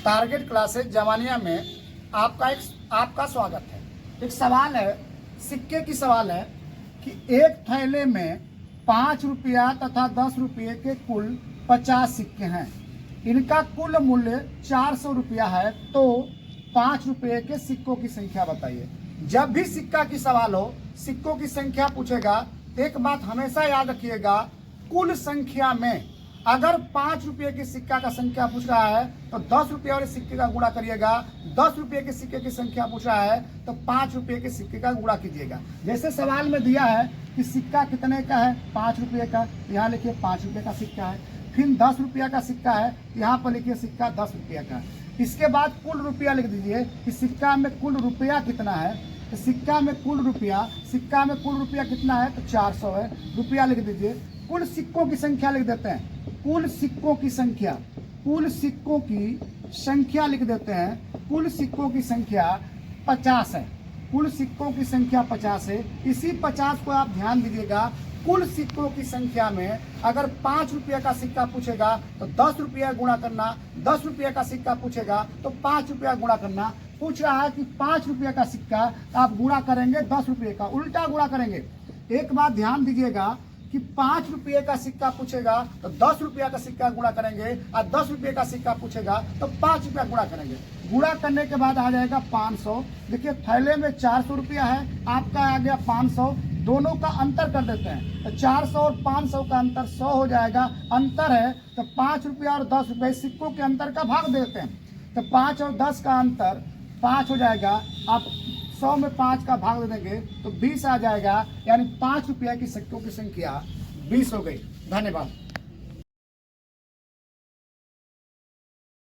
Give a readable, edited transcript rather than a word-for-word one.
Target classes जवानिया में आपका स्वागत है। एक सवाल है, सिक्के की सवाल है कि एक थैले में 5 रुपया तथा 10 रुपये के कुल 50 सिक्के हैं। इनका कुल मूल्य 400 रुपया है, तो 5 रुपये के सिक्कों की संख्या बताइए। जब भी सिक्का की सवाल हो, सिक्कों की संख्या पूछेगा, एक बात हमेशा याद रखिएगा, कुल संख्या में अगर 5 रुपये के सिक्का का संख्या पूछ रहा है तो 10 रुपये वाले सिक्के का गुणा करिएगा। 10 रुपये के सिक्के की संख्या पूछ रहा है तो 5 रुपये के सिक्के का गुणा कीजिएगा। जैसे सवाल में दिया है कि सिक्का कितने का है, 5 रुपये का, यहाँ लिखिए 5 रुपये का सिक्का है। फिर 10 रुपया का सिक्का है, यहाँ पर लिखिए सिक्का 10 रुपया का। इसके बाद कुल रुपया लिख दीजिए कि सिक्का में कुल रुपया कितना है। तो सिक्का में कुल रुपया कितना है, तो 400 है। रुपया लिख दीजिए। कुल सिक्कों की संख्या लिख देते हैं। कुल सिक्कों की संख्या लिख देते हैं। कुल सिक्कों की संख्या 50 है। कुल सिक्कों की संख्या 50 है। इसी 50 को आप ध्यान दीजिएगा। कुल सिक्कों की संख्या में अगर 5 रुपये का सिक्का पूछेगा तो 10 रुपया गुणा करना, 10 रुपये का सिक्का पूछेगा तो 5 रुपया गुणा करना। पूछ रहा है कि 5 रुपये का सिक्का आप गुणा करेंगे 10 रुपये का, उल्टा गुणा करेंगे। एक बात ध्यान दीजिएगा कि 5 रुपये का सिक्का पूछेगा तो 10 रुपया का सिक्का गुणा करेंगे, और 10 रुपये का सिक्का पूछेगा तो 5 रुपया गुणा करेंगे। गुणा करने के बाद आ जाएगा 500। देखिए थैले में 400 रुपया है, आपका आ गया 500। दोनों का अंतर कर देते हैं तो 400 और 500 का अंतर 100 हो जाएगा। अंतर है तो 5 रुपया और 10 रुपये सिक्कों के अंतर का भाग देते हैं, तो 5 और 10 का अंतर 5 हो जाएगा। आप 100 में 5 का भाग दे देंगे तो 20 आ जाएगा, यानी 5 रुपया की सिक्कों की संख्या 20 हो गई। धन्यवाद।